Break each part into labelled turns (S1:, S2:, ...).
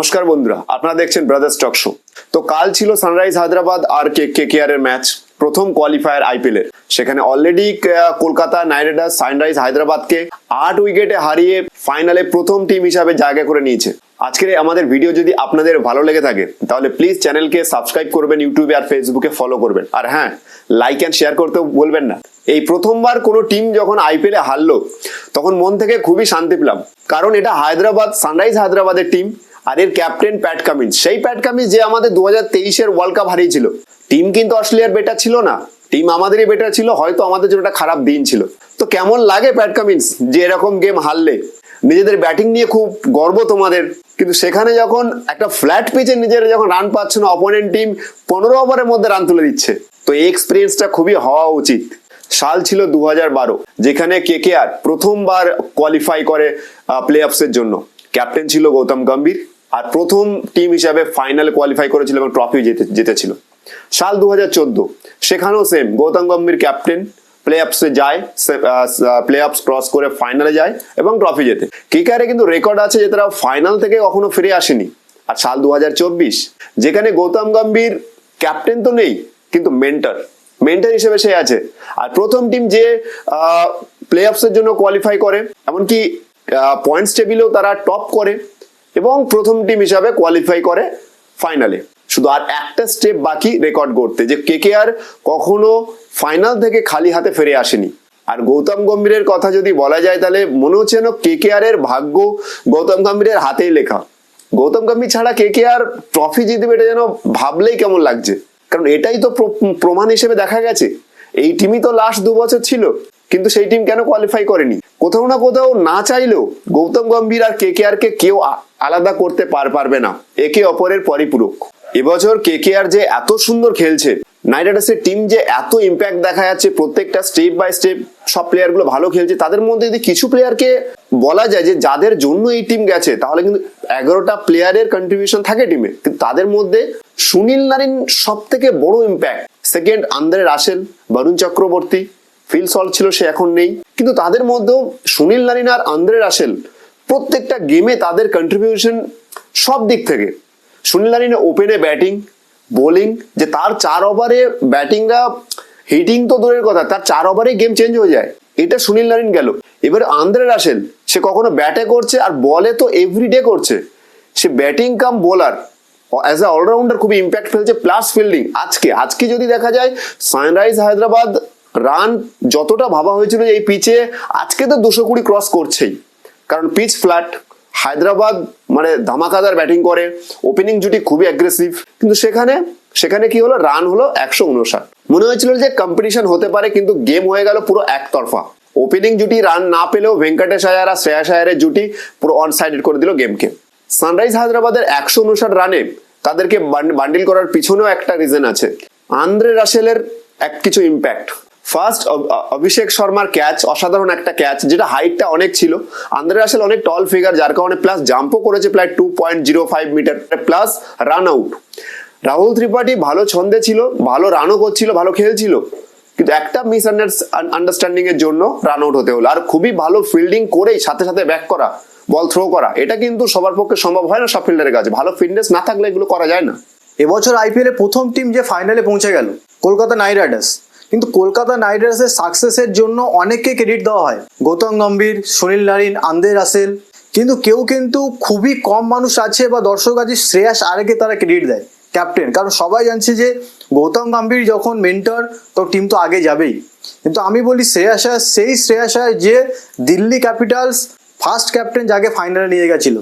S1: নমস্কার বন্ধুরা, আপনারা দেখছেন ব্রাদার্স টক শো। তো কাল ছিল সানরাইজ হায়দ্রাবাদ আর কেকেআর এর ম্যাচ, প্রথম কোয়ালিফায়ার আইপিএল এর। সেখানে already Kolkata knight riders sunrise হায়দ্রাবাদকে 8 উইকেটে হারিয়ে ফাইনালে প্রথম টিম হিসাবে জায়গা করে নিয়েছে। আজকের আমাদের ভিডিও যদি আপনাদের ভালো লেগে থাকে তাহলে প্লিজ চ্যানেলকে সাবস্ক্রাইব করবেন, ইউটিউবে আর ফেসবুকে ফলো করবেন, আর হ্যাঁ, লাইক অ্যান্ড শেয়ার করতেও বলবেন না। এই প্রথমবার কোনো টিম যখন আইপিএল এ হারলো তখন মন থেকে খুবই শান্তি পেলাম, কারণ এটা হায়দ্রাবাদ সানরাইজ হায়দ্রাবাদের টিম আর এর ক্যাপ্টেন প্যাট কামিন্স, সেই প্যাট কামিন্স যে আমাদের 2023-এর ওয়ার্ল্ড কাপ হারিয়েছিল। টিম কিন্তু অস্ট্রেলিয়ার বেটার ছিল না, টিম আমাদেরই বেটার ছিল, হয়তো আমাদের জন্য একটা খারাপ দিন ছিল। তো কেমন লাগে প্যাট কামিন্স যে এরকম গেম হারলে? নিজেদের ব্যাটিং নিয়ে খুব গর্ব তোমাদের, কিন্তু সেখানে যখন একটা ফ্ল্যাট পিচে নিজেরা যখন রান পাচ্ছে না, অপোনেন্ট টিম 15 ওভারের মধ্যে রান তুলে দিচ্ছে, তো এই এক্সপিরিয়েন্সটা খুবই হওয়া উচিত। সাল ছিল 2012, যেখানে কেকেআর প্রথমবার কোয়ালিফাই করে প্লে অফসের জন্য। ক্যাপ্টেন ছিল গৌতম গম্ভীর, আর প্রথম টিম হিসাবে ফাইনাল কোয়ালিফাই করেছিল এবং ট্রফি জিতেছিল। সাল 2014, সেখানেও same, Gautam Gambhir captain, play অফসে যায়, প্লে অফস ক্রস করে ফাইনালে যায় এবং ট্রফি জেতে। কেকেআরে কিন্তু রেকর্ড আছে যে তারা ফাইনাল থেকে কখনো ফিরে আসেনি। আর সাল 2024, যেখানে গৌতম গম্ভীর ক্যাপ্টেন তো নেই, কিন্তু মেন্টর হিসেবে সে আছে। আর প্রথম টিম যে প্লে অফসের জন্য কোয়ালিফাই করে, এমনকি পয়েন্টস টেবিলেও তারা টপ করে এবং প্রথম টিম হিসাবে কোয়ালিফাই করে ফাইনালে। শুধু আর একটা স্টেপ বাকি রেকর্ড করতে, যে কেকেআর কখনো ফাইনাল থেকে খালি হাতে ফিরে আসেনি। আর গৌতম গম্ভীরের কথা যদি বলা যায় তাহলে মনে হচ্ছে যেন কেকেআর এর ভাগ্য গৌতম গম্ভীরের হাতেই লেখা। গৌতম গম্ভীর ছাড়া কেকেআর ট্রফি জিতবে এটা যেন ভাবলেই কেমন লাগছে, কারণ এটাই তো প্রমাণ হিসেবে দেখা গেছে। এই টিমই তো লাস্ট 2 বছর ছিল, কিন্তু সেই টিম কেন কোয়ালিফাই করেনি? কোথাও না কোথাও না চাইলেও গৌতম গম্ভীর আর কেকেআর কে কেউ আলাদা করতে পারবে না, একে অপরের পরিপূরক। এবছর কেকেআর যে এত সুন্দর খেলছে, নাইট রাইডার্সের টিম যে এত ইম্প্যাক্ট দেখা যাচ্ছে, প্রত্যেকটা স্টেপ বাই স্টেপ সব প্লেয়ার গুলো ভালো খেলছে। তাদের মধ্যে যদি কিছু প্লেয়ারকে বলা যায় যে যাদের জন্য এই টিম গেছে, তাহলে কিন্তু 11টা প্লেয়ারের কন্ট্রিবিউশন থাকে টিমে, কিন্তু তাদের মধ্যে সুনীল নারিন সব থেকে বড় impact. Second Andre Russell, Varun Chakravarthy, Phil Salt ছিল, সে এখন নেই, কিন্তু তাদের মধ্যেও সুনীল নারিন আর আন্দ্রে রাসেল প্রত্যেকটা গেমে তাদের কন্ট্রিবিউশন সব দিক থেকে। সুনীল নারিন ওপেনে ব্যাটিং, বোলিং, যে তার 4 ওভারে ব্যাটিংরা, হিটিং তো দূরের কথা, তার 4 ওভারে গেম চেঞ্জ হয়ে যায়, এটা সুনীল নারিন গেল। এবার আন্দ্রে রাসেল, সে কখনো ব্যাটে করছে আর বলে তো এভরিডে করছে, সে batting cum bowler, as a allrounder খুবই ইম্প্যাক্ট ফেলছে, প্লাস ফিল্ডিং। আজকে যদি দেখা যায়, সানরাইজ হায়দ্রাবাদ রান যতটা ভাবা হয়েছিল এই পিচে, আজকে তো 220 ক্রস করছেই, কারণ পিচ ফ্ল্যাট। হায়দ্রাবাদ মানে ধামাকাদার ব্যাটিং করে, ওপেনিং জুটি খুবই অ্যাগ্রেসিভ, কিন্তু সেখানে কি হলো, রান হলো 159। মনে হয়েছিল যে কম্পিটিশন হতে পারে, কিন্তু গেম হয়ে গেল পুরো একতরফা। ওপেনিং জুটি রান না পেলেও ভেঙ্কটেশ আয়ার আর শ্রেয়াস আয়ারের জুটি পুরো অন সাইডেড করে দিল গেমকে। সানরাইজ হায়দ্রাবাদের 159 রানে তাদেরকে বান্ডিল করার পিছনেও একটা রিজন আছে, আন্দ্রে রাসেলের কিছু ইম্প্যাক্ট। ফার্স্ট অভিষেক শর্মার ক্যাচ, অসাধারণ একটা ক্যাচ, যেটা হাইটটা অনেক ছিল। আন্দ্রে রাসেল অনেক টল ফিগার, যার কারণে প্লাস জাম্পও করেছে প্রায় 2.05 metre, plus run out. Rahul Tripathi ভালো ছন্দে ছিল, ভালো রানও করছিল, ভালো খেলছিল, কিন্তু একটা মিস আন্ডারস্ট্যান্ডিং এর জন্য রান আউট হতে হলো। আর খুবই ভালো ফিল্ডিং করেই সাথে সাথে ব্যাক করা, বল থ্রো করা, এটা কিন্তু সবার পক্ষে সম্ভব হয় না সব ফিল্ডারের কাছে। ভালো ফিটনেস না থাকলে এগুলো করা যায় না।
S2: এবছর আইপিএল এ প্রথম টিম যে ফাইনালে পৌঁছে গেল, কলকাতা নাইট রাইডার্স। কিন্তু কলকাতা নাইট রাইডার্সের সাকসেসের জন্য অনেককে ক্রেডিট দেওয়া হয়, Gautam Gambhir, Sunil Narine, Andre Russell, কিন্তু কেউ খুবই কম মানুষ আছে বা দর্শক আছে শ্রেয়াস আয়ারকে তারা ক্রেডিট দেয় ক্যাপ্টেন। কারণ সবাই জানছে যে গৌতম গম্ভীর যখন মেন্টর, তো টিম তো আগে যাবেই। কিন্তু আমি বলি শ্রেয়াস আয়ার, সেই শ্রেয়াস আয়ার যে দিল্লি ক্যাপিটালস ফার্স্ট ক্যাপ্টেন যাকে ফাইনালে নিয়ে গেছিল,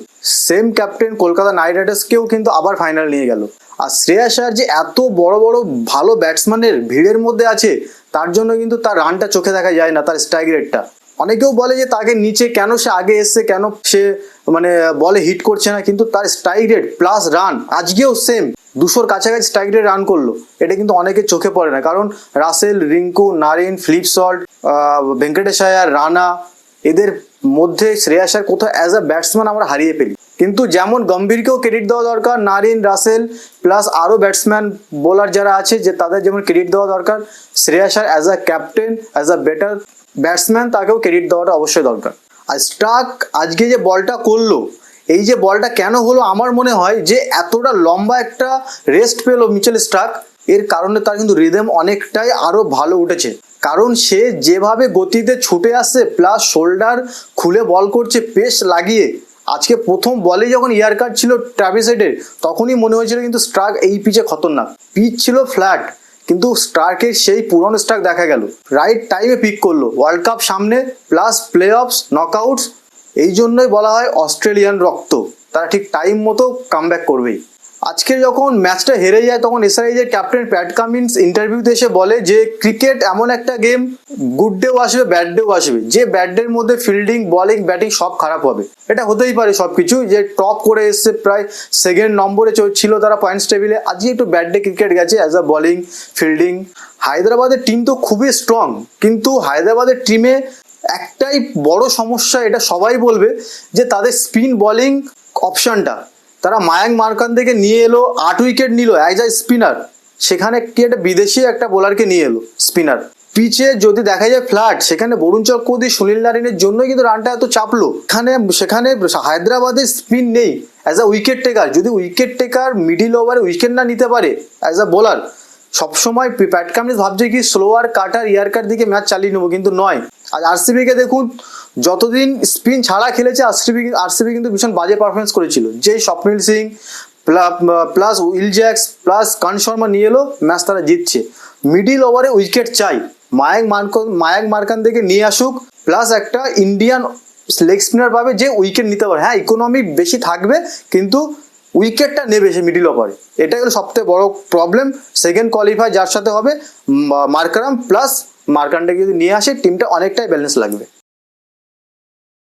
S2: সেম ক্যাপ্টেন কলকাতা নাইট রাইডার্সকেও কিন্তু আবার ফাইনাল নিয়ে গেল। আর শ্রেয়াস আয়ার যে এত বড় বড় ভালো ব্যাটসম্যানের ভিড়ের মধ্যে আছে, তার জন্য কিন্তু তার রানটা চোখে দেখা যায় না, তার স্ট্রাইক রেটটা। অনেকেও বলে যে তাকে নিচে কেন সে আগে এসছে, কেন সে বলে হিট করছে না, কিন্তু তার স্ট্রাইক রেট প্লাস রান আজকেও সেম 200-র কাছাকাছি স্ট্রাইক রেট রান করলো। এটা কিন্তু অনেকের চোখে পড়ে না, কারণ Russell, Rinku, Narine, Phil Salt, Venkatesh Iyer, Rana, এদের মধ্যে শ্রেয়াস আয়ার কোথাও অ্যাজ আ ব্যাটসম্যান আমরা হারিয়ে ফেলি। কিন্তু যেমন গম্ভীরকেও ক্রেডিট দেওয়া দরকার, নারিন, রাসেল প্লাস আরও ব্যাটসম্যান বোলার যারা আছে, যে তাদের যেমন ক্রেডিট দেওয়া দরকার, Shreyas Iyer as a captain, as a better batsman, তাকেও ক্রেডিট দেওয়াটা অবশ্যই দরকার। আর স্টার্ক আজকে যে বলটা করলো, এই যে বলটা কেন হলো, আমার মনে হয় যে এতটা লম্বা একটা রেস্ট পেলো মিচেল স্টার্ক, এর কারণে তার কিন্তু রিদম অনেকটাই আরো ভালো উঠেছে। কারণ সে যেভাবে গতিতে ছুটে আসছে প্লাস শোল্ডার খুলে বল করছে পেস লাগিয়ে, আজকে প্রথম বলে যখন ইয়ার কাট ছিল ট্রাভিস হেডের তখনই মনে হয়েছিল কিন্তু স্টার্ক এই পিচে খতরনাক। পিচ ছিল ফ্ল্যাট কিন্তু স্টার্কের সেই পুরনো স্টার্ক দেখা গেল, রাইট টাইমে পিক করলো, ওয়ার্ল্ড কাপ সামনে প্লাস প্লে অফস নকআউটস, এই জন্যই বলা হয় অস্ট্রেলিয়ান রক্ত, তারা ঠিক টাইম মতো কামব্যাক করবেই। আজকে যখন ম্যাচটা হেরে যায় তখন এসআরএইচের ক্যাপ্টেন প্যাট কামিন্স ইন্টারভিউতে এসে বলে যে ক্রিকেট এমন একটা গেম, গুড ডেও আসবে ব্যাড ডেও আসবে, যে ব্যাড ডের মধ্যে ফিল্ডিং বলিং ব্যাটিং সব খারাপ হবে, এটা হতেই পারে সবকিছু। যে টপ করে এসছে প্রায় সেকেন্ড নম্বরে ছিল তারা পয়েন্টস টেবিলে, আজকে একটু ব্যাড ডে ক্রিকেট গেছে অ্যাজ আ বলিং ফিল্ডিং। হায়দ্রাবাদের টিম তো খুবই স্ট্রং, কিন্তু হায়দ্রাবাদের টিমে একটাই বড় সমস্যা, এটা সবাই বলবে, যে তাদের স্পিন বোলিং অপশনটা, তারা মায়াঙ্ক মার্কান্দেকে নিয়ে এলো, 8 উইকেট নিল অ্যাজ আ স্পিনার, সেখানে কি একটা বিদেশি একটা বোলারকে নিয়ে এলো স্পিনার। পিচে যদি দেখা যায় ফ্ল্যাট, সেখানে বরুণ চক্রবর্তী সুনীল নারিনের জন্যই কিন্তু রানটা এত চাপলো। সেখানে হায়দ্রাবাদের স্পিন নেই অ্যাজ আ উইকেট টেকার, যদি উইকেট টেকার মিডিল ওভারে উইকেট না নিতে পারে অ্যাজ আ বোলার, সবসময় প্যাট কামিন্স ভাবছে কি স্লোয়ার কাটার ইয়ারকার দিকে ম্যাচ চালিয়ে নেবো, কিন্তু নয়। আর আরসিবিকে দেখুন, যতদিন স্পিন ছাড়া খেলেছে আরসিবি কিন্তু ভীষণ বাজে পারফরমেন্স করেছিল। যেই Swapnil Singh plus Will Jacks plus Karn Sharma নিয়ে এলো, ম্যাচ তারা জিতছে। মিডিল ওভারে উইকেট চাই, মায়াঙ্ক মার্কান্দেকে নিয়ে আসুক, প্লাস একটা ইন্ডিয়ান লেগ স্পিনার পাবে যে উইকেট নিতে পারে। হ্যাঁ, ইকোনমি বেশি থাকবে কিন্তু উইকেটটা নেবে সে মিডিল ওভারে, এটাই হলো সবথেকে বড় প্রবলেম। সেকেন্ড কোয়ালিফাই যার সাথে হবে মার্কারাম প্লাস মার্কান্ডে যদি নিয়ে আসে, টিমটা অনেকটাই ব্যালেন্স লাগবে।